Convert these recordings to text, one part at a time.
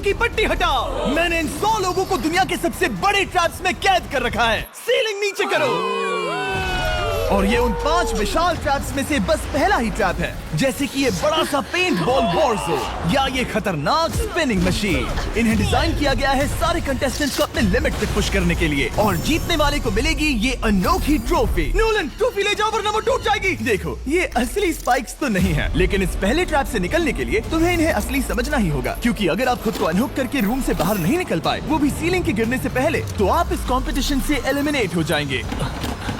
की पट्टी हटाओ। मैंने इन 100 लोगों को दुनिया के सबसे बड़े ट्रैप्स में कैद कर रखा है। सीलिंग नीचे करो। और ये उन 5 विशाल ट्रैप्स में से बस पहला ही ट्रैप है, जैसे कि ये बड़ा सा पेंट बॉल वॉरज़ोन या ये खतरनाक स्पिनिंग मशीन। इन्हें डिजाइन किया गया है सारे कंटेस्टेंट्स को अपने लिमिट तक पुश करने के लिए, और जीतने वाले को मिलेगी ये अनोखी ट्रॉफी। नोलन, ट्रॉफी ले जाओ वरना वो टूट जाएगी। देखो, ये असली स्पाइक्स तो नहीं है, लेकिन इस पहले ट्रैप से निकलने के लिए तुम्हें इन्हें असली समझना ही होगा, क्योंकि अगर आप खुद को अनहुक करके रूम से बाहर नहीं निकल पाए, वो भी सीलिंग के गिरने से पहले, तो आप इस कॉम्पिटिशन से एलिमिनेट हो जाएंगे।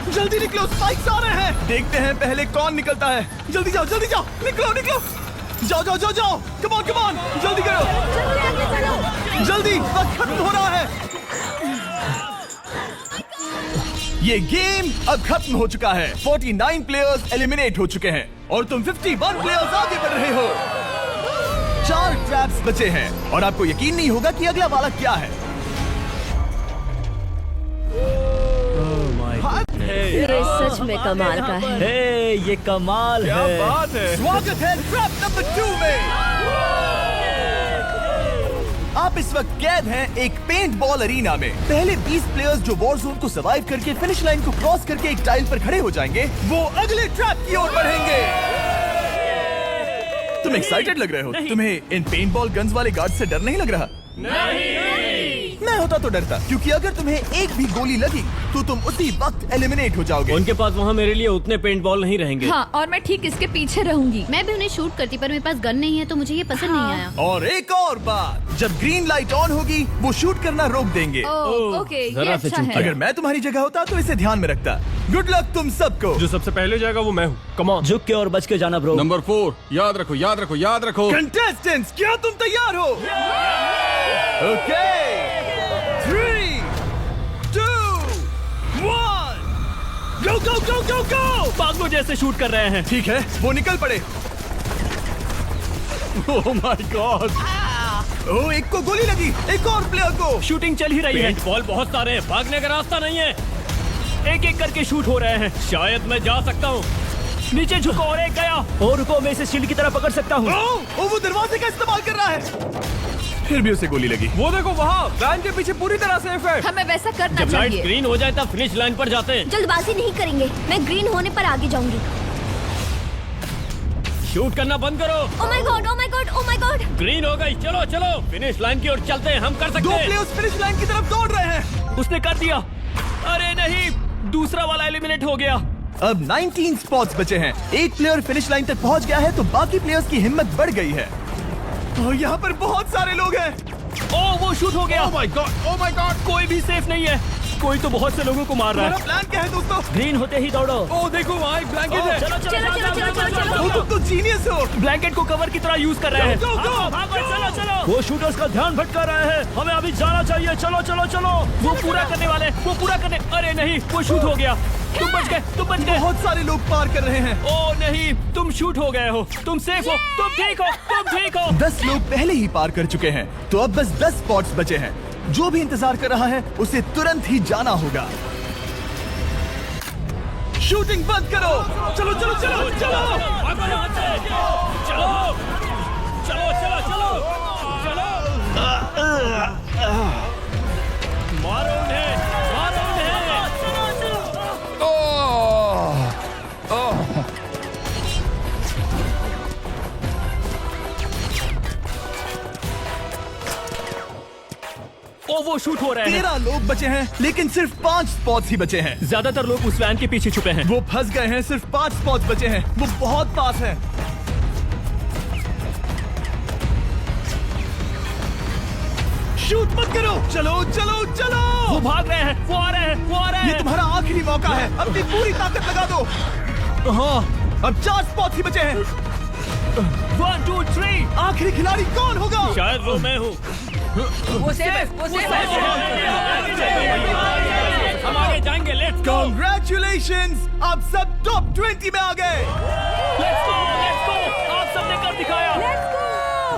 जल्दी निकलो, स्पाइक्स आ रहे हैं। देखते हैं पहले कौन निकलता है। जल्दी जाओ, निकलो। जाओ। कम ऑन, जल्दी करो। जल्दी, वक्त खत्म हो रहा है। ये गेम अब खत्म हो चुका है। 49 प्लेयर्स एलिमिनेट हो चुके हैं और तुम 51 प्लेयर्स आगे बढ़ रहे हो। 4 ट्रैप्स बचे हैं और आपको यकीन नहीं होगा कि अगला वाला क्या है। ये सच में कमाल का है। ये कमाल क्या है। बात है। स्वागत है ट्रैप नंबर 2 में। आप इस वक्त कैद हैं एक पेंट बॉल अरीना में। पहले 20 प्लेयर्स जो वॉर जोन को सर्वाइव करके फिनिश लाइन को क्रॉस करके एक टाइल पर खड़े हो जाएंगे, वो अगले ट्रैप की ओर बढ़ेंगे। तुम एक्साइटेड लग रहे हो। तुम्हें इन पेंट बॉल गन्स वाले गार्ड से डर नहीं लग रहा? मैं होता तो डरता, क्योंकि अगर तुम्हें एक भी गोली लगी तो तुम उसी वक्त एलिमिनेट हो जाओगे। उनके पास वहाँ मेरे लिए उतने पेंट बॉल नहीं रहेंगे। हाँ, और मैं ठीक इसके पीछे रहूंगी। मैं भी उन्हें शूट करती, पर मेरे पास गन नहीं है तो मुझे ये पसंद नहीं आया। और एक और बात, जब ग्रीन लाइट ऑन होगी वो शूट करना रोक देंगे। ओके, ये जरा से अच्छा चूक है। गया। अगर मैं तुम्हारी जगह होता तो इसे ध्यान में रखता। गुड लक तुम सबको। जो सबसे पहले जाएगा वो मैं हूँ। Come on. झुक के और बच के जाना ब्रो। नंबर 4, याद रखो। कंटेस्टेंट्स, क्या तुम तैयार हो? Okay, 3, 2, 1, go! पागलों जैसे शूट कर रहे हैं। ठीक है, वो निकल पड़े। ओह माय गॉड। ओ, एक को गोली लगी, एक और प्लेयर को। शूटिंग चल ही रही है। पेंट बॉल बहुत सारे हैं, भागने का रास्ता नहीं है। एक करके शूट हो रहे हैं। शायद मैं जा सकता हूँ। नीचे झुको और एक गया। और रुको, मैं इसे शील्ड की तरह पकड़ सकता हूँ। ओ, वो दरवाजे का इस्तेमाल कर रहा है। फिर भी उसे गोली लगी। वो देखो वहाँ, वैन के पीछे पूरी तरह सेफ है। हमें वैसा करना जब लाइट चाहिए। ग्रीन हो जाए तब फिनिश लाइन पर जाते हैं। जल्दबाजी नहीं करेंगे, मैं ग्रीन होने पर आगे जाऊंगी। शूट करना बंद करो। Oh my God. ग्रीन हो गई। चलो फिनिश लाइन की ओर चलते हैं। हम कर 2 सकते हैं। प्लेयर्स फिनिश लाइन की तरफ दौड़ रहे हैं। उसने कर दिया। अरे नहीं, दूसरा वाला एलिमिनेट हो गया। अब 19 स्पॉट्स बचे हैं। एक प्लेयर फिनिश लाइन तक पहुंच गया है तो बाकी प्लेयर्स की हिम्मत बढ़ गई है। और यहाँ पर बहुत सारे लोग हैं। ओह, वो शूट हो गया। ओह माय गॉड। कोई भी सेफ नहीं है। कोई तो बहुत से लोगों को मार रहा तुम्हारा है। प्लान क्या है दोस्तों? ग्रीन होते ही दौड़ो। ओह देखो वहाँ एक ब्लैंकेट है। चलो। ओ, तुम तो जीनियस हो। ब्लैंकेट को कवर की तरह यूज कर रहे हैं। चलो। वो शूटर्स का ध्यान भटका रहे हैं। हमें अभी जाना चाहिए। चलो। वो पूरा करने। अरे नहीं, वो शूट हो गया। तुम बच गए। बहुत सारे लोग पार कर रहे हैं। ओह नहीं, तुम शूट हो गए हो। तुम सेफ हो। तुम ठीक हो। 10 लोग पहले ही पार कर चुके हैं, तो अब बस 10 स्पॉट्स बचे हैं। जो भी इंतजार कर रहा है उसे तुरंत ही जाना होगा। शूटिंग बंद करो। चलो। मारो उन्हें। वो शूट हो रहे हैं। 13 लोग बचे हैं, लेकिन सिर्फ 5 स्पॉट्स ही बचे हैं। ज्यादातर लोग उस वैन के पीछे छुपे हैं। वो फंस गए हैं। सिर्फ 5 स्पॉट्स बचे हैं। वो बहुत पास है। शूट मत करो। चलो। वो भाग रहे हैं। वो आ रहे हैं। ये तुम्हारा आखिरी मौका है। अपनी पूरी ताकत लगा दो। हाँ, अब 4 स्पॉट्स ही बचे हैं। 1, 2, 3। आखिरी खिलाड़ी कौन होगा? शायद वो मैं हूँ। वो सेफ हम आगे जाएंगे। Let's go. Congratulations! आप सब टॉप 20 में आ गए। Let's go. आप सबने कर दिखाया।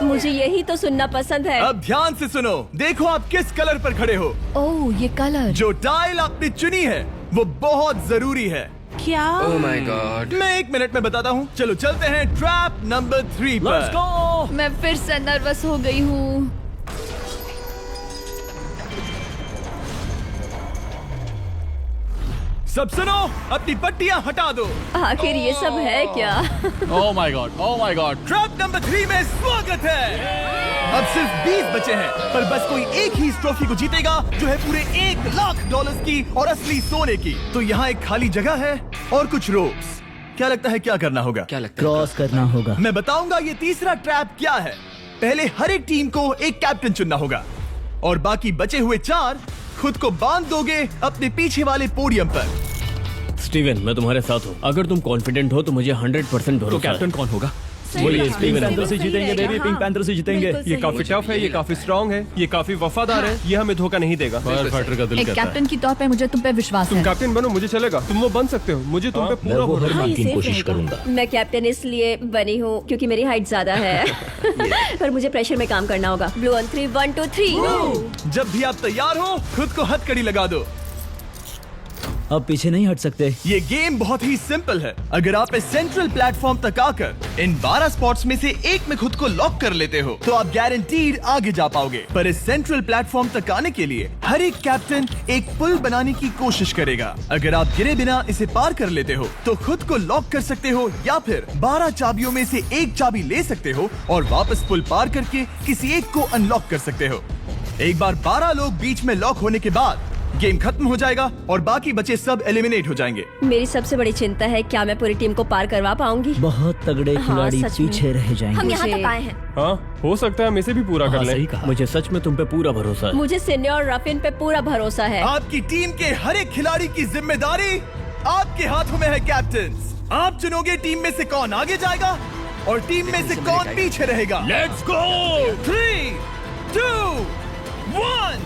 मुझे यही तो सुनना पसंद है। अब ध्यान से सुनो। देखो आप किस कलर पर खड़े हो। ओह, ये कलर। जो टाइल आपने चुनी है वो बहुत जरूरी है। क्या? ओह माय गॉड। मैं 1 मिनट में बताता हूँ। चलो चलते हैं ट्रैप नंबर 3 लेट्स पर। गो। मैं फिर से नर्वस हो गई हूँ। सब सुनो, अपनी पट्टियां हटा दो। आखिर ये सब है क्या? Oh my God! Oh my God! Trap number 3 में स्वागत है। अब सिर्फ 20 बचे हैं, पर बस कोई एक ही इस ट्रॉफी को जीतेगा जो है पूरे $1,00,000 की और असली सोने की। तो यहाँ एक खाली जगह है और कुछ रोप्स। क्या लगता है क्या करना होगा? क्या लगता क्रॉस करना होगा। मैं बताऊंगा ये तीसरा ट्रैप क्या है। पहले हर एक टीम को एक कैप्टन चुनना होगा और बाकी बचे हुए 4 खुद को बांध दोगे अपने पीछे वाले पोडियम पर। स्टीवन, मैं तुम्हारे साथ हूँ। अगर तुम कॉन्फिडेंट हो तो मुझे 100% भरोसा है। तो कैप्टन कौन होगा? बोलिए, स्टीवन पैंथर से जीतेंगे बेबी, पिंक पैंथर से जीतेंगे। ये काफी टफ है, ये काफी स्ट्रांग है, ये काफी वफादार है, ये हमें धोखा नहीं देगा। फायर फाइटर का दिल एक कहता है। कैप्टन की तौर पे मुझे तुम पे विश्वास तुम है। कैप्टन बनो, मुझे चलेगा। तुम वो बन सकते हो, मुझे तुम पे पूरा भरोसा है। हाँ, कोशिश करूंगा। मैं कैप्टन इसलिए बनी हूँ क्योंकि मेरी हाइट ज्यादा है। पर मुझे प्रेशर में काम करना होगा। Blue on 3, 1 2 3। जब भी आप तैयार हो खुद को हथकड़ी लगा दो। अब पीछे नहीं हट सकते। ये गेम बहुत ही सिंपल है। अगर आप इस सेंट्रल प्लेटफॉर्म तक आकर इन 12 स्पॉट्स में से एक में खुद को लॉक कर लेते हो तो आप गारंटीड आगे जा पाओगे। पर इस सेंट्रल प्लेटफॉर्म तक आने के लिए हर एक कैप्टन एक पुल बनाने की कोशिश करेगा। अगर आप गिरे बिना इसे पार कर लेते हो तो खुद को लॉक कर सकते हो या फिर 12 चाबियों में से एक चाबी ले सकते हो और वापस पुल पार करके किसी एक को अनलॉक कर सकते हो। एक बार 12 लोग बीच में लॉक होने के बाद गेम खत्म हो जाएगा और बाकी बचे सब एलिमिनेट हो जाएंगे। मेरी सबसे बड़ी चिंता है क्या मैं पूरी टीम को पार करवा पाऊंगी। बहुत तगड़े खिलाड़ी सच में। पीछे रह जाएंगे। हम यहाँ तक आए हैं। हाँ, हो सकता है हम इसे भी पूरा कर हाँ, लें। सही कहा। मुझे सच में तुम पे पूरा भरोसा है। मुझे सीनियर रफिन पे पूरा भरोसा है। आपकी टीम के हर एक खिलाड़ी की जिम्मेदारी आपके हाथों में है कैप्टन। आप चुनोगे टीम में से कौन आगे जाएगा और टीम में से कौन पीछे रहेगा। Let's go. 3 2 1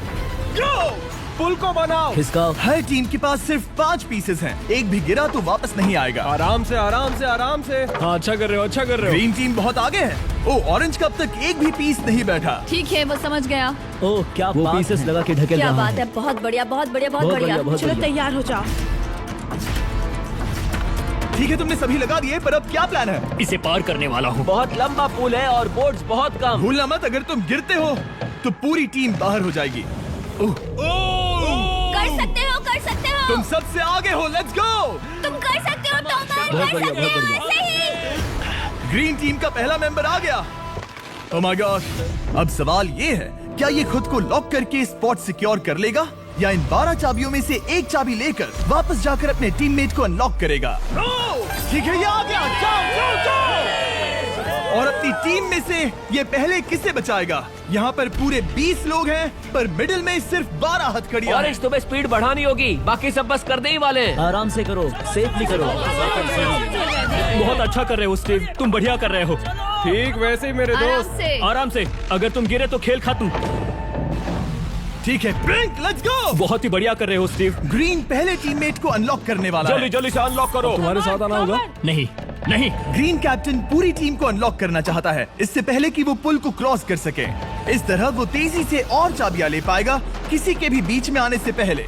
गो। पुल को बनाओ। खिसकाओ। हर टीम के पास सिर्फ 5 पीसेस हैं। एक भी गिरा तो वापस नहीं आएगा। आराम से, आराम से, आराम से। हाँ, अच्छा कर रहे हो, अच्छा कर रहे हो। ग्रीन टीम बहुत आगे है। ओ, ऑरेंज का अब तक एक भी पीस नहीं बैठा। ठीक है, वो समझ गया। ओह, क्या वो पीसेस लगा के ढकेल क्या रहा बात है। बहुत बढ़िया, बहुत बढ़िया, बहुत बहुत बढ़िया। बढ़िया, बहुत चलो बढ़िया। तैयार हो जाओ। ठीक है, तुमने सभी लगा दिए, पर अब क्या प्लान है? इसे पार करने वाला हूँ। बहुत लंबा पुल है और बोट्स बहुत कम। भूलना मत, अगर तुम गिरते हो तो पूरी टीम बाहर हो जाएगी। कर सकते हो, कर सकते हो। तुम सबसे आगे हो। Let's go. तुम कर सकते हो, बहुत बढ़िया, बहुत बढ़िया। ग्रीन टीम का पहला मेंबर आ गया। ओह माय गॉड। अब सवाल ये है, क्या ये खुद को लॉक करके स्पॉट सिक्योर कर लेगा या इन 12 चाबियों में से एक चाबी लेकर वापस जाकर अपने टीममेट को अनलॉक करेगा? ठीक है, ये आ गया। जाओ जाओ जाओ। और अपनी टीम में से ये पहले किसे बचाएगा? यहाँ पर पूरे 20 लोग हैं, पर मिडिल में सिर्फ 12 हथकड़ियां हैं। ऑरेंज, तुम्हें स्पीड बढ़ानी होगी, बाकी सब बस करने ही वाले हैं। आराम से करो, सेफली करो। बहुत अच्छा कर रहे हो स्टीव, तुम बढ़िया कर रहे हो। ठीक वैसे ही मेरे आराम दोस्त। से। आराम से, अगर तुम गिरे तो खेल खत्म। ठीक है, पिंक, लेट्स गो। बहुत ही बढ़िया कर रहे हो स्टीव। ग्रीन पहले टीममेट को अनलॉक करने वाला जल्दी है। जल्दी से अनलॉक करो। तुम्हारे साथ आना होगा। नहीं नहीं, ग्रीन कैप्टन पूरी टीम को अनलॉक करना चाहता है, इससे पहले कि वो पुल को क्रॉस कर सके। इस तरह वो तेजी से और चाबियां ले पाएगा, किसी के भी बीच में आने से पहले।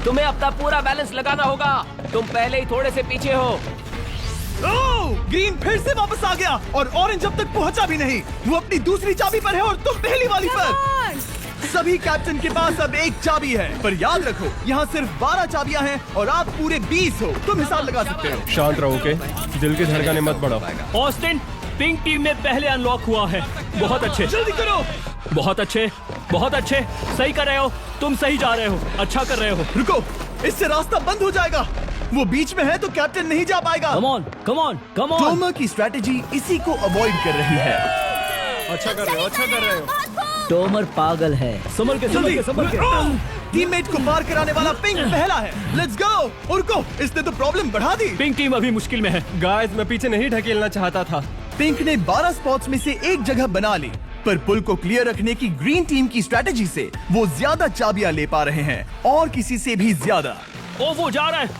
तुम्हें अपना पूरा बैलेंस लगाना होगा, तुम पहले ही थोड़े से पीछे हो। ओह, ग्रीन फिर से वापस आ गया और ऑरेंज अब तक पहुंचा भी नहीं। वो अपनी दूसरी चाबी पर है और तुम पहली वाली पर। सभी कैप्टन के पास अब एक चाबी है, पर याद रखो यहाँ सिर्फ 12 चाबियां हैं और आप पूरे 20 हो। तुम हिसाब लगा सकते हो। शांत रहो, ओके? दिल की धड़कनें मत बढ़ाओ। ऑस्टिन पिंक टीम में पहले अनलॉक हुआ है। बहुत अच्छे, जल्दी करो। बहुत अच्छे, बहुत अच्छे। सही कर रहे हो, तुम सही जा रहे हो, अच्छा कर रहे हो। रुको, इससे रास्ता बंद हो जाएगा। वो बीच में है तो कैप्टन नहीं जा पाएगा। Come on, come on, come on. Tomer की स्ट्रेटेजी इसी को अवॉइड कर रही है। अच्छा कर रहे हो, अच्छा कर रहे हो। टोमर पागल है। संभल के, संभल के, संभल के। टीममेट को पार कराने वाला पिंक पहला है। Let's go. रुको, इसने तो प्रॉब्लम बढ़ा दी। पिंक टीम अभी मुश्किल में है। गाइस, मैं पीछे नहीं ढकेलना चाहता था। पिंक ने 12 स्पॉट्स में से एक जगह बना ली, पर पुल को क्लियर रखने की ग्रीन टीम की स्ट्रेटेजी से वो ज्यादा चाबियां ले पा रहे हैं और किसी से भी ज्यादा। ओ, वो जा रहा है।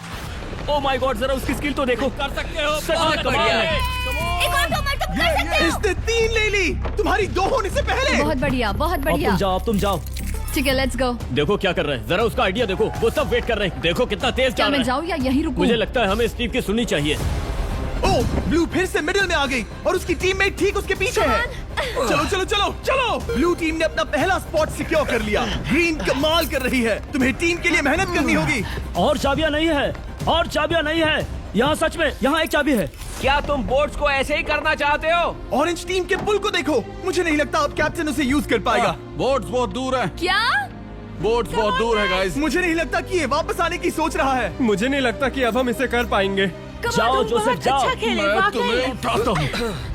ओ माय गॉड, जरा उसकी स्किल तो देखो। कर सकते हो, सच में कमाल है। एक और टोमर, तुम कर सकते हो। इसने 3 ले ली, तुम्हारी 2 होने से पहले। बहुत बढ़िया, बहुत अब बढ़िया। तुम जाओ, अब तुम जाओ। ठीक है, लेट्स गो। देखो क्या कर रहे हैं, जरा उसका आइडिया देखो। वो सब वेट कर रहे हैं, देखो कितना तेज जा क्या रहा मैं है। जाऊँ या यहीं रुकूं? मुझे लगता है हमें स्टीव की सुननी चाहिए। ओह, ब्लू फिर से मिडिल में आ गई और उसकी टीममेट ठीक उसके पीछे है। चलो चलो चलो चलो। ब्लू टीम ने अपना पहला स्पॉट सिक्योर कर लिया। ग्रीन कमाल कर रही है, तुम्हें टीम के लिए मेहनत करनी होगी। और चाबियां नहीं है, और चाबियां नहीं है यहाँ, सच में यहाँ एक चाबी है। क्या तुम बोट्स को ऐसे ही करना चाहते हो? ऑरेंज टीम के पुल को देखो, मुझे नहीं लगता अब कैप्टन उसे यूज कर पाएगा। बोट्स बहुत दूर है, क्या? बोट्स बहुत दूर है गाइस। मुझे नहीं लगता कि ये वापस आने की सोच रहा है। मुझे नहीं लगता कि अब हम इसे कर पाएंगे। जाओ जोसेफ जाओ। मैं तुम्हें उठाता हूँ।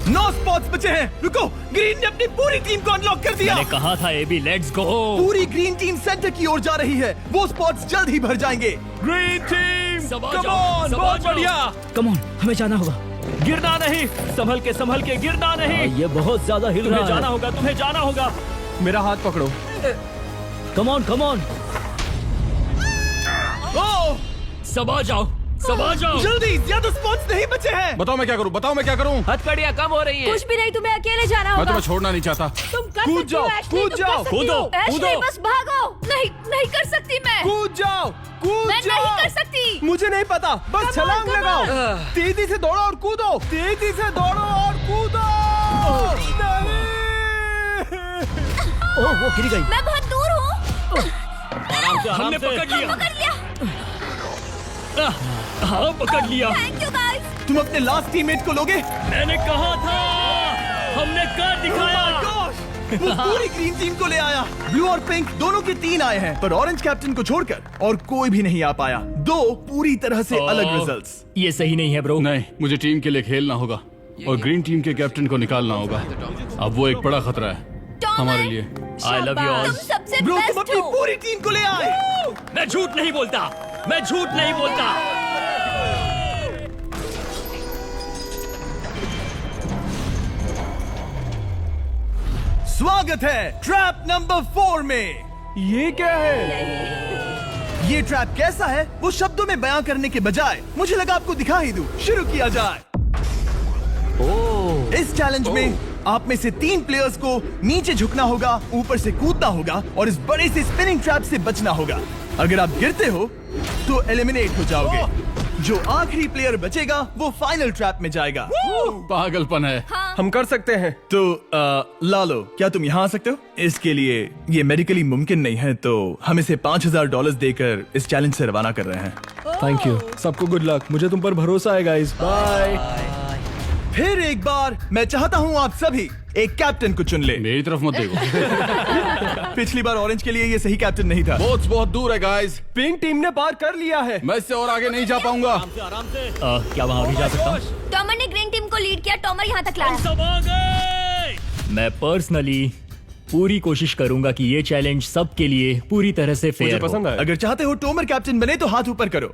9 स्पॉट्स बचे हैं। रुको, ग्रीन ने अपनी पूरी टीम को अनलॉक कर दिया। मैंने कहा था एबी, लेट्स गो। पूरी ग्रीन टीम सेंटर की ओर जा रही है। वो स्पॉट्स जल्द ही भर जाएंगे। ग्रीन टीम, सबा कम जाओ, ऑन, सबा बहुत जाओ। बढ़िया। कम ऑन, हमें जाना होगा। गिरना नहीं, संभल के गिरना नहीं। ये बहुत ज्यादा हिल रहा है। जाना होगा, तुम्हें जाना होगा। मेरा हाथ पकड़ो। कम ऑन। ओह, सबा जाओ। जल्दी, ज्यादा स्पॉट्स नहीं बचे हैं। बताओ मैं क्या करूँ, बताओ मैं क्या करूँ। हथकड़ियाँ कम हो रही हैं। कुछ भी नहीं, तुम्हें अकेले जाना मैं होगा। तुम्हें छोड़ना नहीं चाहता। तुम कर कूद सकती हो, जाओ, एशली, कूद तुम जाओ, कर सकती हो। कूदो, एशली, कूदो। बस भागो। नहीं कर सकती मैं। कूद जाओ, मैं नहीं कर सकती। मुझे नहीं पता, बस Come on, छलांग come लगाओ। on। तेजी से दौड़ो और कूदो, तेजी से दौड़ो और कूदो। ओह, वो गिर गई। मैं बहुत दूर हूँ। हमने पकड़ लिया। पकड़ लिया। हाँ, पकड़ लिया। Thank you guys. तुम अपने लास्ट टीममेट को लोगे? मैंने कहा था, हमने कर दिखाया। वो पूरी ग्रीन टीम को ले आया। ब्लू और पिंक दोनों के 3 आए हैं, पर ऑरेंज कैप्टन को छोड़कर और कोई भी नहीं आ पाया। 2 पूरी तरह से अलग रिजल्ट्स। ये सही नहीं है ब्रो। नहीं, मुझे टीम के लिए खेलना होगा और ग्रीन टीम के कैप्टन को निकालना होगा। अब वो एक बड़ा खतरा है हमारे लिए। I love you all. तुम सबसे ब्रो, तुम बेस्ट अपनी हो। पूरी टीम को ले आए। मैं झूठ नहीं बोलता। स्वागत है ट्रैप नंबर 4 में। ये क्या है? ये ट्रैप कैसा है वो शब्दों में बयां करने के बजाय मुझे लगा आपको दिखा ही दूं। शुरू किया जाए। इस चैलेंज में आप में से 3 प्लेयर्स को नीचे झुकना होगा, ऊपर से कूदना होगा और इस बड़े से स्पिनिंग ट्रैप से बचना होगा। अगर आप गिरते हो तो एलिमिनेट हो जाओगे। जो आखिरी प्लेयर बचेगा वो फाइनल ट्रैप में जाएगा। पागलपन है। हम कर सकते हैं। तो लालो, क्या तुम यहाँ आ सकते हो? इसके लिए ये मेडिकली मुमकिन नहीं है, तो हम इसे $5000 देकर इस चैलेंज से रवाना कर रहे हैं। थैंक यू, सबको गुड लक। मुझे तुम पर भरोसा है गाइस। बाय। फिर एक बार मैं चाहता हूँ आप सभी एक कैप्टन को चुन ले। मेरी तरफ मत देखो। पिछली बार ऑरेंज के लिए ये सही कैप्टन नहीं था। बोट्स बहुत दूर है गाइस। पिंक टीम ने पार कर लिया है। मैं इससे और आगे नहीं जा पाऊंगा। क्या वहाँ भी जा सकता हूँ? टॉमर ने ग्रीन टीम को लीड किया। टॉमर यहाँ तक लाया। सब आ गए। मैं पर्सनली पूरी कोशिश करूंगा कि ये चैलेंज सबके लिए पूरी तरह से मुझे फेयर पसंद हो। आया। अगर चाहते हो टोमर कैप्टन बने तो हाथ ऊपर करो।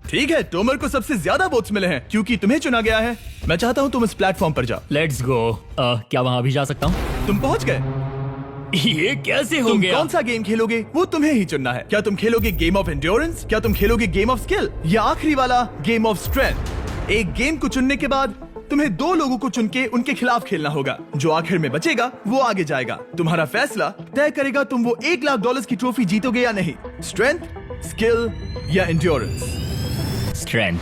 ठीक है, टोमर को सबसे ज्यादा वोट्स मिले हैं क्योंकि तुम्हें चुना गया है। मैं चाहता हूँ तुम इस प्लेटफॉर्म पर जाओ। Let's go. क्या वहाँ भी जा सकता हूँ? तुम पहुँच गए। ये कैसे हो तुम गया? कौन सा गेम खेलोगे वो तुम्हें ही चुनना है। क्या तुम खेलोगे गेम ऑफ एंड्योरेंस, क्या तुम खेलोगे गेम ऑफ स्किल, या आखिरी वाला गेम ऑफ स्ट्रेंथ? एक गेम को चुनने के बाद तुम्हें 2 लोगों को चुन के उनके खिलाफ खेलना होगा। जो आखिर में बचेगा वो आगे जाएगा। तुम्हारा फैसला तय करेगा तुम वो $1,00,000 की ट्रॉफी जीतोगे या नहीं। स्ट्रेंथ, स्किल या एंड्योरेंस। स्ट्रेंथ।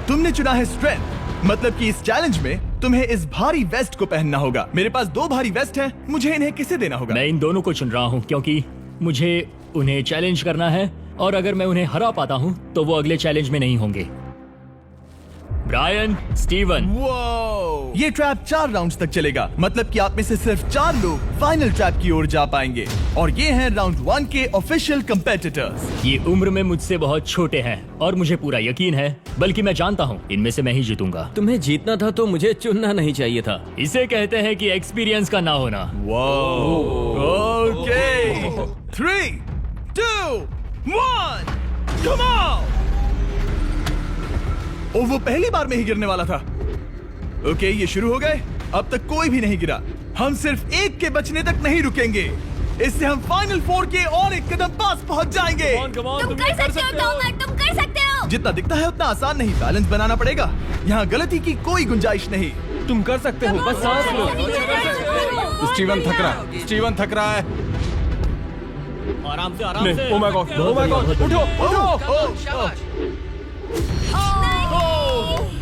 तुमने चुना है स्ट्रेंथ, मतलब कि इस चैलेंज में तुम्हें इस भारी वेस्ट को पहनना होगा। मेरे पास 2 भारी वेस्ट हैं, मुझे इन्हें किसे देना होगा? मैं इन दोनों को चुन रहा हूँ क्योंकि मुझे उन्हें चैलेंज करना है और अगर मैं उन्हें हरा पाता हूँ तो वो अगले चैलेंज में नहीं होंगे। Brian, Steven. वो ये ट्रैप 4 राउंड्स तक चलेगा, मतलब कि आप में से सिर्फ 4 लोग फाइनल ट्रैप की ओर जा पाएंगे और ये हैं राउंड 1 के ऑफिशियल कंपेटिटर्स। ये उम्र में मुझसे बहुत छोटे हैं और मुझे पूरा यकीन है, बल्कि मैं जानता हूँ इनमें से मैं ही जीतूंगा। तुम्हें जीतना था तो मुझे चुनना नहीं चाहिए था। इसे कहते हैं कि एक्सपीरियंस का ना होना। Okay, 3, 2, 1, come on. ओ, वो पहली बार में ही गिरने वाला था। ओके, ये शुरू हो गए। अब तक कोई भी नहीं गिरा। हम सिर्फ एक के बचने तक नहीं रुकेंगे। इससे हम फाइनल 4 के और एक कदम पास पहुंच जाएंगे। तुम कर सकते हो टॉमर, तुम कर सकते हो। जितना दिखता है उतना आसान नहीं, बैलेंस बनाना पड़ेगा। यहाँ गलती की कोई गुंजाइश नहीं। तुम कर सकते हो, बस सांस लो। स्टीवन थक रहा है। स्टीवन थक रहा है। आराम से, आराम से। Oh my God, oh my God, उठो, उठो।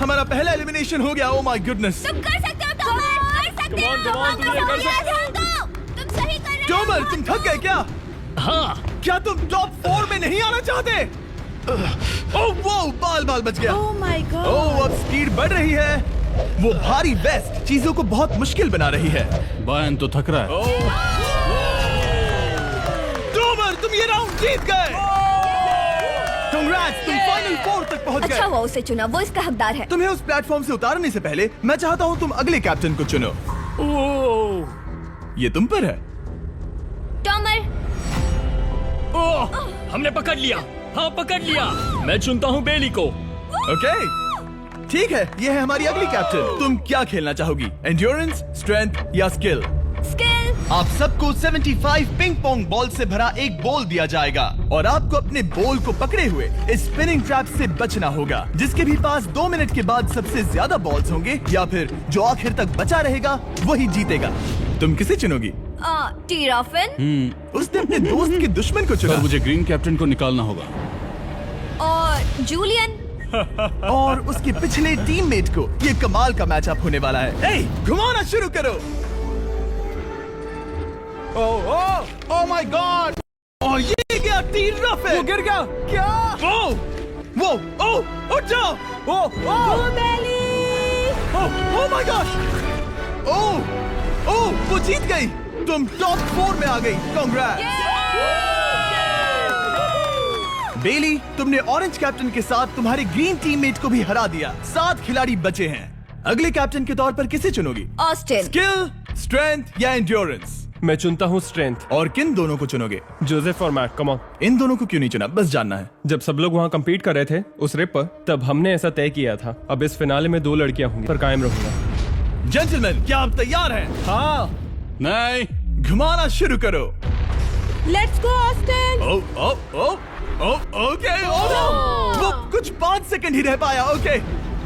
हमारा पहला एलिमिनेशन हो गया। Oh my goodness. तुम कर सकते हो टॉमर, कर सकते हो। तुम ये कर सकते हो। तुम सही कर रहे हो। टॉमर, तुम थक गए क्या? हाँ, क्या तुम टॉप 4 में नहीं आना चाहते? ओह वो बाल बाल बच गया। ओह माय गॉड। ओह अब स्पीड बढ़ रही है। वो भारी वेस्ट चीजों को बहुत मुश्किल बना रही है। बायन तो थक रहा है। टॉमर तुम ये राउंड जीत गए। Congrats, तुम फाइनल 4 तक पहुंच अच्छा गए। हुआ उसे चुना, वो इसका हकदार है। तुम्हें उस प्लेटफॉर्म से उतारने से पहले मैं चाहता हूँ तुम अगले कैप्टन को चुनो। ये तुम पर है। टॉमर। ओह, हमने पकड़ लिया। हाँ पकड़ लिया। मैं चुनता हूँ बेली को। ओके ठीक है, ये है हमारी अगली कैप्टन। तुम क्या खेलना चाहोगी, एंड्योरेंस, स्ट्रेंथ या स्किल? स्किल। आप सबको 75 पिंग पोंग बॉल से भरा एक बॉल दिया जाएगा और आपको अपने बॉल को पकड़े हुए इस स्पिनिंग ट्रैप से बचना होगा। जिसके भी पास 2 मिनट के बाद सबसे ज्यादा बॉल्स होंगे या फिर जो आखिर तक बचा रहेगा वही जीतेगा। तुम किसे चुनोगी? टीराफिन। उसने अपने दोस्त के दुश्मन को चुना। सर मुझे ग्रीन कैप्टन को निकालना होगा। और जूलियन। और उसके पिछले टीममेट को। ये कमाल का मैचअप होने वाला है। ए, घुमाना शुरू करो। ओह माय गॉड। और ये गया टीराफिन। वो गिर गया। क्या? वो उठ जाओ। ओह माय गॉड। ओह वो जीत गई। तुम टॉप 4 में आ गई। कांग्रेट्स। बेली, तुमने ऑरेंज कैप्टन के साथ तुम्हारे ग्रीन टीममेट को भी हरा दिया। 7 खिलाड़ी बचे हैं। अगले कैप्टन के तौर पर किसे चुनोगी? ऑस्टिन। स्किल, स्ट्रेंथ या एंड्योरेंस? मैं चुनता हूँ स्ट्रेंथ। और किन दोनों को चुनोगे? जोसेफ और मैट, कम ऑन। इन दोनों को क्यों नहीं चुना, बस जानना है। जब सब लोग वहाँ कम्पीट कर रहे थे उस रिप पर, तब हमने ऐसा तय किया था। अब इस फिनाले में 2 लड़कियां होंगी, पर कायम रहूंगा। जेंटलमैन, क्या आप तैयार हैं? हाँ। नहीं। घुमाना शुरू करो। Let's go Austin. ओके। वो कुछ 5 सेकंड ही रह पाया। ओके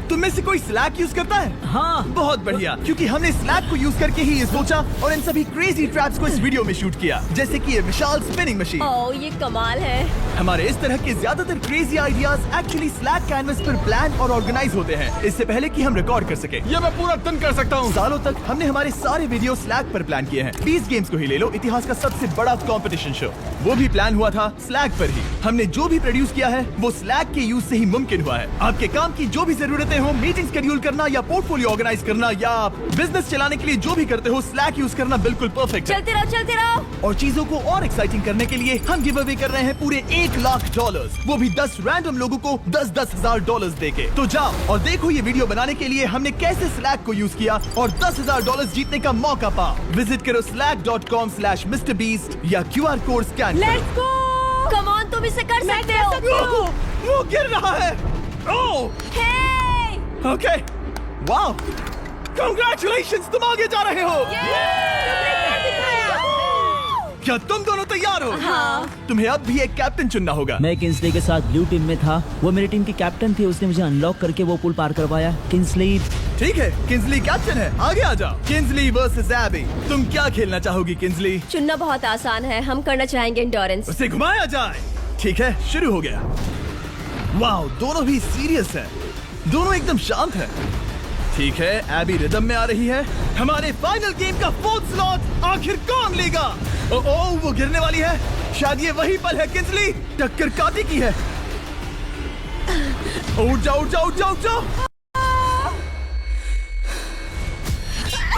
तुम में से कोई स्लैक यूज करता है? हाँ। बहुत बढ़िया, क्योंकि हमने स्लैक को यूज करके ही ये सोचा और इन सभी क्रेजी ट्रैप्स को इस वीडियो में शूट किया, जैसे कि ये विशाल स्पिनिंग मशीन। ओह ये कमाल है। हमारे इस तरह के ज्यादातर crazy ideas actually slack canvas पर प्लान और ऑर्गेनाइज होते हैं इससे पहले कि हम रिकॉर्ड कर सके। ये मैं पूरा टन कर सकता हूँ। सालों तक हमने हमारे सारे वीडियो स्लैक पर प्लान किए हैं। 20 गेम्स को ही ले लो, इतिहास का सबसे बड़ा कंपटीशन शो, वो भी प्लान हुआ था स्लैक पर ही। हमने जो भी प्रोड्यूस किया है वो स्लैक के यूज से ही मुमकिन हुआ है। आपके काम की जो भी जरूरतें हो, मीटिंग शेड्यूल करना या पोर्टफोलियो ऑर्गेनाइज करना या बिजनेस चलाने के लिए जो भी करते हो, स्लैक यूज करना बिल्कुल परफेक्ट है। चलते रहो। और चीजों को और एक्साइटिंग करने के लिए हम गिव अवे कर रहे हैं पूरे $1 लाख, वो भी 10 रैंडम लोगों को $10,000 $10,000 देके। तो जाओ और देखो ये वीडियो बनाने के लिए हमने कैसे स्लैक को यूज किया और $10,000 जीतने का मौका पा। विजिट करो slack.com/MrBeast या QR कोड स्कैन करो। Let's go. कम ऑन, तुम इसे कर सकते हो। वो गिर रहा है। ओह हे। ओके वाओ, कांग्रेचुलेशंस, तुम आगे जा रहे हो। क्या तुम दोनों तैयार हो? हाँ। तुम्हें अब भी एक कैप्टन चुनना होगा। मैं किंग्सली के साथ ब्लू टीम में था। वो मेरी टीम की कैप्टन थी, उसने मुझे अनलॉक करके वो पुल पार करवाया। किंग्सली। ठीक है, किंग्सली कैप्टन है, आगे आ जाओ। किंग्सली वर्सेस एबी, तुम क्या खेलना चाहोगी किंग्सली? चुनना बहुत आसान है, हम करना चाहेंगे एंड्योरेंस। उसे घुमाया जाए। ठीक है, शुरू हो गया। वाओ, दोनों भी सीरियस हैं, दोनों एकदम शांत हैं। ठीक है, एबी रिदम में आ रही है। हमारे फाइनल गेम का 4th स्लॉट आखिर कौन लेगा? ओह वो गिरने वाली है। शायद ये वही पल है किंग्सली, टक्कर काटी की है। उठ जाओ उठ जाओ उठ जाओ उठ जाओ।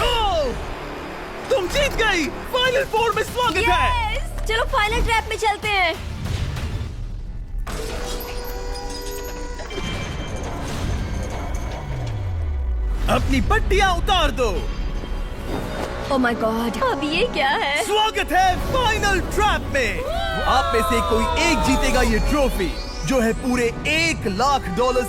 ओह, तुम जीत गई। फाइनल 4 में स्वागत है। चलो फाइनल ट्रैप में चलते हैं। अपनी पट्टियां उतार दो। ओह माय गॉड, अब ये क्या है? स्वागत है फाइनल ट्रैप में। आप में से कोई एक जीतेगा ये ट्रॉफी, जो है पूरे $1 लाख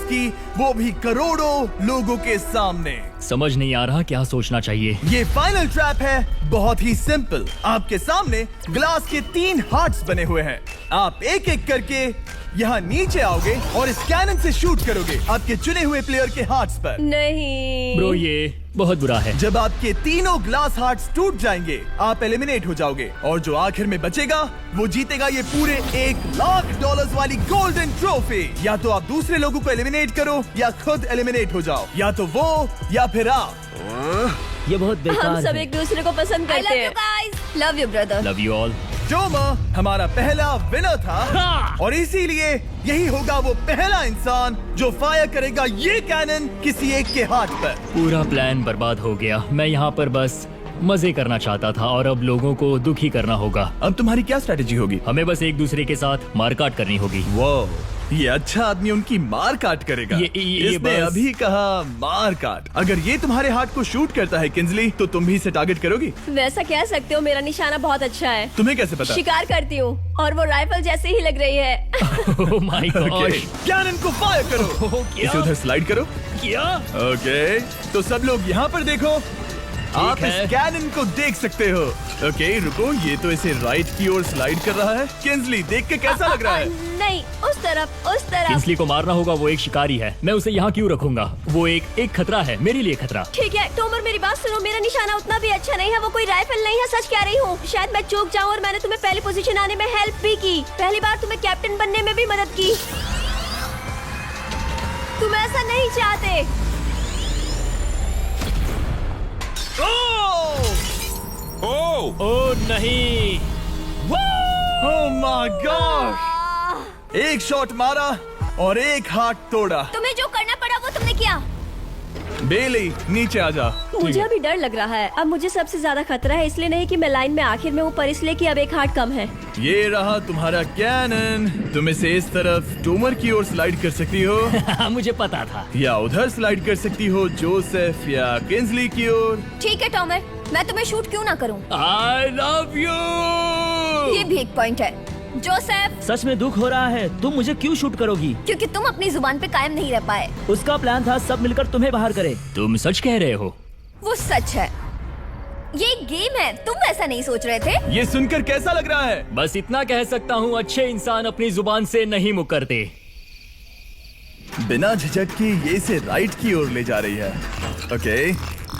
की, वो भी करोड़ों लोगों के सामने। समझ नहीं आ रहा क्या सोचना चाहिए। ये फाइनल ट्रैप है, बहुत ही सिंपल। आपके सामने ग्लास के 3 हार्ट्स बने हुए हैं। आप एक एक करके यहाँ नीचे आओगे और इस कैनन से शूट करोगे आपके चुने हुए प्लेयर के हार्ट्स पर। नहीं ब्रो, ये बहुत बुरा है। जब आपके तीनों ग्लास हार्ट्स टूट जाएंगे, आप एलिमिनेट हो जाओगे और जो आखिर में बचेगा वो जीतेगा ये पूरे $1 लाख वाली गोल्डन ट्रॉफी। या तो आप दूसरे लोगों को एलिमिनेट करो या खुद एलिमिनेट हो जाओ, या तो वो या फिर आप। ये बहुत बेकार हम सब है। एक दूसरे को पसंद आई करते लव यू हैं। Guys, love you brother. Love you all. Tomer हमारा पहला विनर था हाँ। और इसीलिए यही होगा वो पहला इंसान जो फायर करेगा ये कैनन किसी एक के हाथ पर। पूरा प्लान बर्बाद हो गया। मैं यहाँ पर बस मजे करना चाहता था और अब लोगों को दुखी करना होगा। अब तुम्हारी क्या स्ट्रेटेजी होगी? हमें बस एक दूसरे के साथ मारकाट करनी होगी। वो ये अच्छा आदमी उनकी मार काट करेगा। ये इसने बस- अभी कहा मार काट। अगर ये तुम्हारे हार्ट को शूट करता है किंजली, तो तुम भी इसे टारगेट करोगी? वैसा कह सकते हो, मेरा निशाना बहुत अच्छा है। तुम्हें कैसे पता? शिकार करती हूँ और वो राइफल जैसे ही लग रही है। Oh my okay, God. Cannon को फायर करो। क्या? इसे उधर स्लाइड करो। क्या? ओके, तो सब लोग यहाँ पर देखो। आप इस है। कैनन को देख सकते हो। ओके, रुको, ये तो इसे राइट की ओर स्लाइड कर रहा है। किंजली, देख के कैसा लग रहा है? नहीं, उस तरफ, उस तरफ। किंसली को मारना होगा, वो एक शिकारी है। मैं उसे यहाँ क्यों रखूंगा? वो एक खतरा है, मेरे लिए खतरा। ठीक है टोमर, मेरी बात सुनो। मेरा निशाना उतना भी अच्छा नहीं है, वो कोई राइफल नहीं है, सच कह रही हूँ। शायद मैं चूक जाऊँ और मैंने तुम्हें पहली पोजीशन आने में हेल्प भी की। पहली बार तुम्हें कैप्टन बनने में भी मदद की। तुम ऐसा नहीं चाहते। ओह नहीं। ओह माय गॉड! एक शॉट मारा और एक हाथ तोड़ा। तुम्हें जो करना पड़ा वो तुमने किया। बेली, नीचे आ जा। मुझे अभी डर लग रहा है। अब मुझे सबसे ज्यादा खतरा है, इसलिए नहीं कि मैं लाइन में आखिर में हूँ, पर इसलिए कि अब एक हार्ट कम है। ये रहा तुम्हारा कैनन। तुम इसे इस तरफ टोमर की ओर स्लाइड कर सकती हो मुझे पता था। या उधर स्लाइड कर सकती हो जोसेफ या किंजली की ओर। ठीक है टॉमर, मैं तुम्हें शूट क्यों ना करूं? I love you. ये भी एक पॉइंट है। जोसेफ, सच में दुख हो रहा है। तुम मुझे क्यों शूट करोगी? क्योंकि तुम अपनी जुबान पे कायम नहीं रह पाए। उसका प्लान था सब मिलकर तुम्हें बाहर करे। तुम सच कह रहे हो? वो सच है। ये एक गेम है, तुम ऐसा नहीं सोच रहे थे? ये सुनकर कैसा लग रहा है? बस इतना कह सकता हूँ, अच्छे इंसान अपनी जुबान से नहीं मुकरते। बिना झिझक के ये इसे राइट की ओर ले जा रही है। ओके,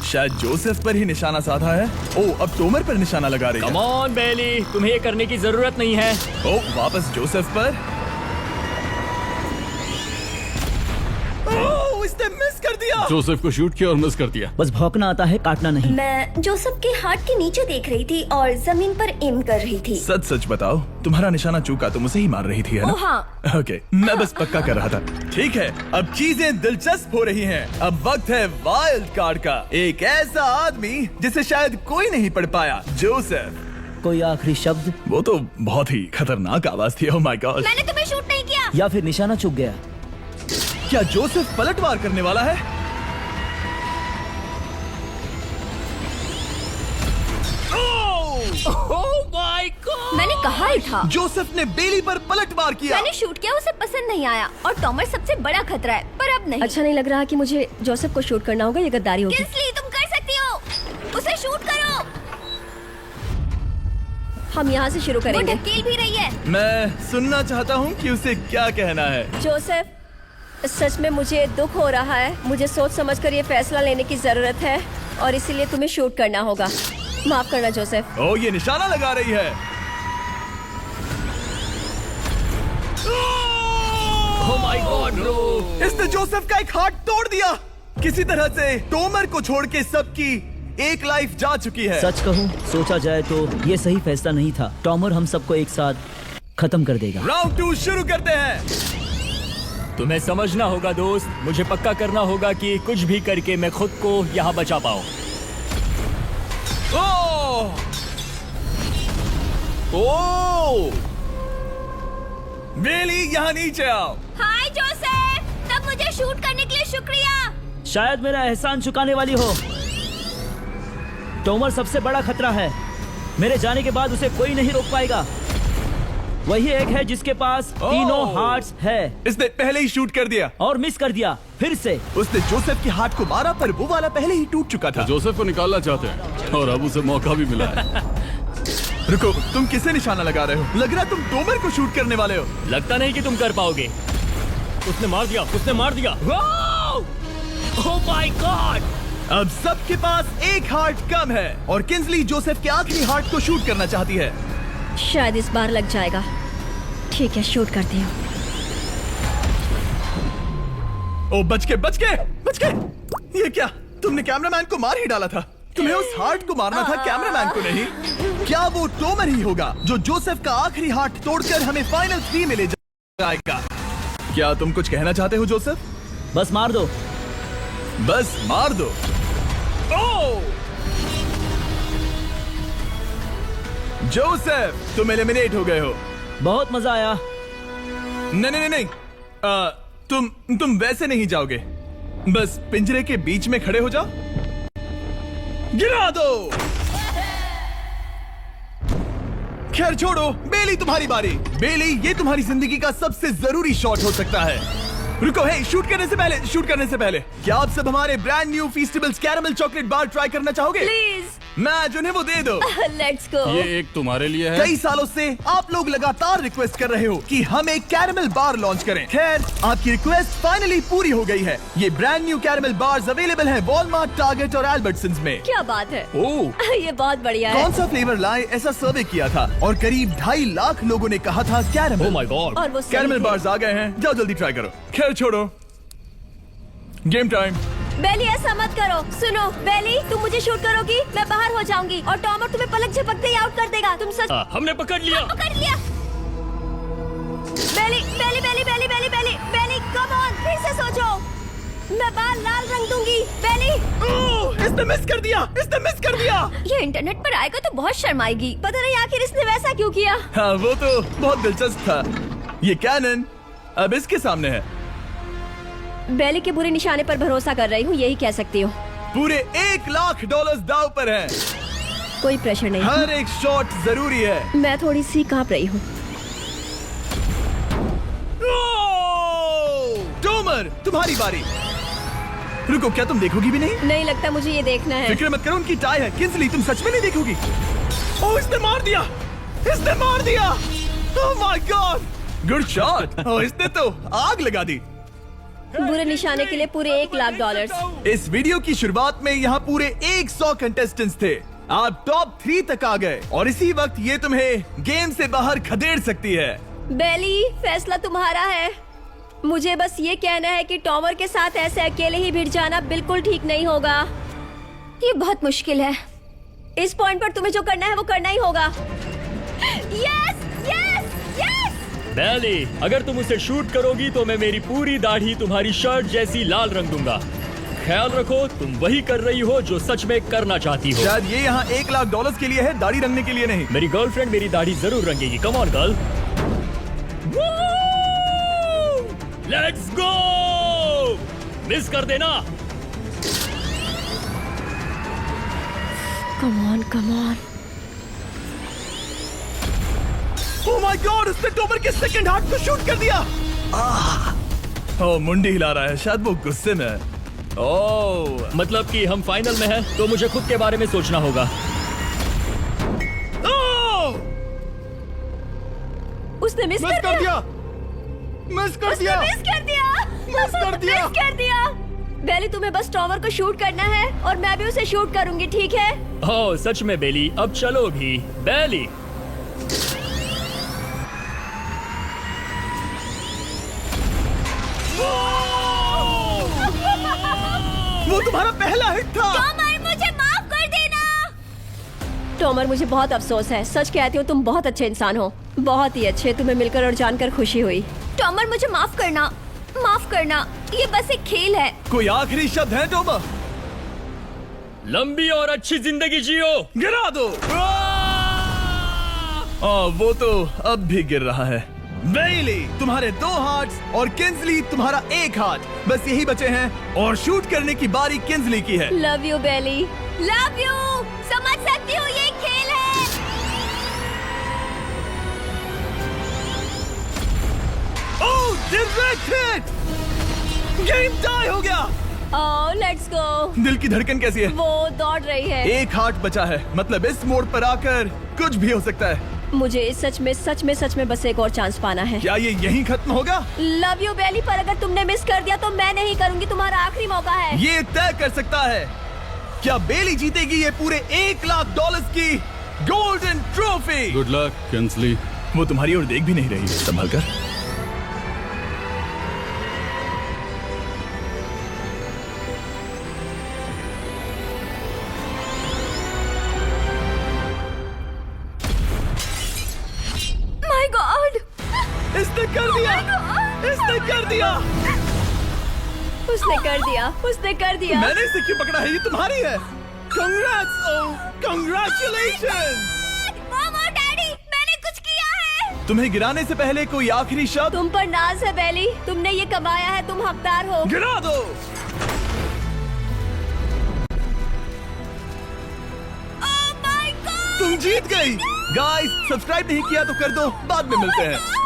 शायद जोसेफ पर ही निशाना साधा है। ओ, अब टोमर पर निशाना लगा रही कम है। ऑन बेली, तुम्हें ये करने की जरूरत नहीं है। ओ, वापस जोसेफ पर। ओ, इसने मिस कर दिया। जोसेफ को शूट किया और मिस कर दिया। बस भौंकना आता है, काटना नहीं। मैं जोसेफ के हार्ट के नीचे देख रही थी और जमीन पर एम कर रही थी। सच सच बताओ, तुम्हारा निशाना चूका, तुम उसे ही मार रही थी, है ना? ओह हाँ। ओके, मैं बस पक्का कर रहा था। ठीक है, अब चीजें दिलचस्प हो रही हैं। अब वक्त है वाइल्ड कार्ड का। एक ऐसा आदमी जिसे शायद कोई नहीं पढ़ पाया, जोसेफ। कोई आखिरी शब्द? वो तो बहुत ही खतरनाक आवाज थी। ओह माय गॉड! मैंने तुम्हें शूट नहीं किया। या फिर निशाना चूक गया? क्या जोसेफ पलटवार करने वाला है? Oh my God! मैंने कहा ही था। जोसेफ ने बेली पर पलटवार किया। मैंने शूट किया, उसे पसंद नहीं आया और टॉमर सबसे बड़ा खतरा है, पर अब नहीं। अच्छा नहीं लग रहा कि मुझे जोसेफ को शूट करना होगा, ये गद्दारी होगी। किंसली, तुम कर सकती हो। उसे शूट करो। हम यहाँ से शुरू वो करेंगे। ढकेल भी रही है। मैं सुनना चाहता हूँ कि उसे क्या कहना है। जोसेफ, सच में मुझे दुख हो रहा है। मुझे सोच समझकर ये फैसला लेने की जरूरत है और इसीलिए तुम्हें शूट करना होगा। माफ करना जोसेफ। ओ, ये निशाना लगा रही है। Oh my God bro! इसने जोसेफ का एक हाथ तोड़ दिया। किसी तरह से टोमर को छोड़ के सबकी एक लाइफ जा चुकी है। सच कहूँ, सोचा जाए तो ये सही फैसला नहीं था। टॉमर हम सबको एक साथ खत्म कर देगा। राउंड 2 शुरू करते हैं। तुम्हें समझना होगा दोस्त, मुझे पक्का करना होगा कि कुछ भी करके मैं खुद को यहाँ बचा पाऊँ। ओह! ओह! बेली, यहाँ नीचे आओ। हाय जोसेफ, तब मुझे शूट करने के लिए शुक्रिया। शायद मेरा एहसान चुकाने वाली हो। टोमर सबसे बड़ा खतरा है। मेरे जाने के बाद उसे कोई नहीं रोक पाएगा। वही एक है जिसके पास तीनों हार्ट्स है। इसने पहले ही शूट कर दिया और मिस कर दिया फिर से। उसने जोसेफ के हाथ को मारा, पर वो वाला पहले ही टूट चुका था। जोसेफ को निकालना चाहते हैं और अब उसे मौका भी मिला है। रुको, तुम किसे निशाना लगा रहे हो? लग रहा तुम टोमर को शूट करने वाले हो। लगता नहीं कि तुम कर पाओगे। उसने मार दिया, उसने मार दिया। Oh my God! अब सबके पास एक हार्ट कम है और किंजली जोसेफ के आखिरी हार्ट को शूट करना चाहती है। शायद इस बार लग जाएगा। ठीक है, शूट करती हूँ। ओ, बच के! ये क्या? तुमने कैमरामैन को मार ही डाला था। तुम्हें उस हार्ट को मारना था, कैमरामैन को नहीं। क्या वो टोमर ही होगा जो जोसेफ का आखिरी हार्ट तोड़कर हमें फाइनल 3 में ले जाएगा? क्या तुम कुछ कहना चाहते हो जोसेफ? बस मार दो। बस मार दो। ओह! जोसेफ, तुम एलिमिनेट हो गए हो। बहुत मजा आया। नहीं नहीं नहीं, तुम वैसे नहीं जाओगे। बस पिंजरे के बीच में खड़े हो जाओ। गिरा दो। खैर छोड़ो, बेली तुम्हारी बारी। बेली, ये तुम्हारी जिंदगी का सबसे जरूरी शॉट हो सकता है। रुको, हे, शूट करने से पहले क्या आप सब हमारे brand new Feastables caramel chocolate bar try करना चाहोगे? प्लीज। मैं उन्हें वो दे दो। Let's go. ये एक तुम्हारे लिए है। कई सालों से आप लोग लगातार रिक्वेस्ट कर रहे हो कि हम एक कैरेमल बार लॉन्च करें। खैर, आपकी रिक्वेस्ट फाइनली पूरी हो गई है। ये brand new caramel bars available हैं वॉलमार्ट, टारगेट और एल्बर्टसन्स में। क्या बात है। ओह, ये बहुत बढ़िया है। कौन सा फ्लेवर लाए, ऐसा सर्वे किया था और करीब 2.5 लाख लोगों ने कहा था कैरेमल। Oh my God. और वो सही कैरेमल थे। बार्स आ गए हैं, जाओ जल्दी ट्राई करो। खैर छोड़ो, गेम टाइम। बेली, ऐसा मत करो। सुनो बेली, तुम मुझे शूट करोगी, मैं बाहर हो जाऊंगी और टॉमर तुम्हें पलक झपकते ही आउट कर देगा। तुम सच हमने पकड़ लिया। पकड़ लिया। बेली बेली बेली बेली बेली बेली बेली, कम ऑन, फिर से सोचो। मैं बाल लाल रंग दूंगी। बेली, इसने मिस कर दिया। ये इंटरनेट पर आएगा तो बहुत शर्माएगी। पता नहीं आखिर इसने वैसा क्यों किया। हाँ, वो तो बहुत दिलचस्प था। ये कैनन अब इसके सामने है। बेली के बुरे निशाने पर भरोसा कर रही हूँ, यही कह सकती हूँ। पूरे $1 लाख दाव पर है। कोई प्रेशर नहीं। हर एक शॉट जरूरी है। मैं थोड़ी सी कांप रही हूँ। टोमर, तुम्हारी बारी। रुको, क्या तुम देखोगी भी नहीं? नहीं लगता मुझे ये देखना है। फिक्र मत करो, उनकी टाई है। किंसली, तुम सच में नहीं देखोगी? ओह, इसने मार दिया। Oh my god, good shot. Oh, इसने तो आग लगा दी। बुरे निशाने के लिए पूरे $1 लाख। इस वीडियो की शुरुआत में यहाँ पूरे 100 कंटेस्टेंट्स थे। आप टॉप 3 तक आ गए और इसी वक्त ये तुम्हें गेम से बाहर खदेड़ सकती है। बेली, फैसला तुम्हारा है। मुझे बस ये कहना है कि टॉमर के साथ ऐसे अकेले ही भिड़ जाना बिल्कुल ठीक नहीं होगा। ये बहुत मुश्किल है। इस पॉइंट पर तुम्हें जो करना है वो करना ही होगा। Yes yes yes. बेली, अगर तुम उसे शूट करोगी तो मैं मेरी पूरी दाढ़ी तुम्हारी शर्ट जैसी लाल रंग दूंगा। ख्याल रखो, तुम वही कर रही हो जो सच में करना चाहती हो। शायद ये यहाँ $1 लाख के लिए है, दाढ़ी रंगने के लिए नहीं। मेरी गर्लफ्रेंड मेरी दाढ़ी जरूर रंगेगी। Come on girl, let's go. Miss कर देना। Come on come on. Oh my god, उसने टोमर के सेकंड हार्ट को शूट कर दिया। ओह, मुंडी हिला रहा है, शायद वो गुस्से में है। ओह, मतलब कि हम फाइनल में हैं, तो मुझे खुद के बारे में सोचना होगा। उसने मिस कर दिया। मिस कर दिया। बेली, तुम्हें बस टॉमर को शूट करना है और मैं भी उसे शूट करूंगी, ठीक है? ओह सच में बेली, अब चलो भी। बेली, वो तुम्हारा पहला हिट था। टॉमर, मुझे माफ कर देना। टॉमर, मुझे बहुत अफसोस है। सच कहती हूँ, तुम बहुत अच्छे इंसान हो, बहुत ही अच्छे। तुम्हें मिलकर और जानकर खुशी हुई। टॉमर, मुझे माफ करना, माफ करना। ये बस एक खेल है। कोई आखिरी शब्द है टोमर? लंबी और अच्छी जिंदगी जियो। गिरा दो। वो तो अब भी गिर रहा है। बेली, तुम्हारे 2 हार्ट्स और किंसली तुम्हारा 1 हार्ट, बस यही बचे हैं और शूट करने की बारी किंसली की है। Love you Bailey. Love you. समझ सकती हूँ, ये एक खेल है। Oh, direct hit. Game tie हो गया। Oh, let's go. दिल की धड़कन कैसी है? वो दौड़ रही है। 1 हार्ट बचा है, मतलब इस मोड़ पर आकर कुछ भी हो सकता है। मुझे सच में बस एक और चांस पाना है। क्या ये यहीं खत्म होगा? लव यू बेली, पर अगर तुमने मिस कर दिया तो मैं नहीं करूंगी। तुम्हारा आखिरी मौका है। ये तय कर सकता है क्या बेली जीतेगी ये पूरे $1 लाख की golden trophy. Good luck Kinsley. वो तुम्हारी ओर देख भी नहीं रही, संभल कर। इसने कर दिया, इसने कर दिया। उसने कर दिया, उसने कर दिया। मैंने इसे क्यों पकड़ा है? ये तुम्हारी है। Congrats, congratulations। मॉम और डैडी, मैंने कुछ किया है। तुम्हें गिराने से पहले कोई आखिरी शब्द? तुम पर नाज है बेली, तुमने ये कमाया है, तुम हकदार हो। गिरा दो। Oh my God! तुम जीत गई। गाइस, सब्सक्राइब नहीं किया तो कर दो, बाद में मिलते हैं।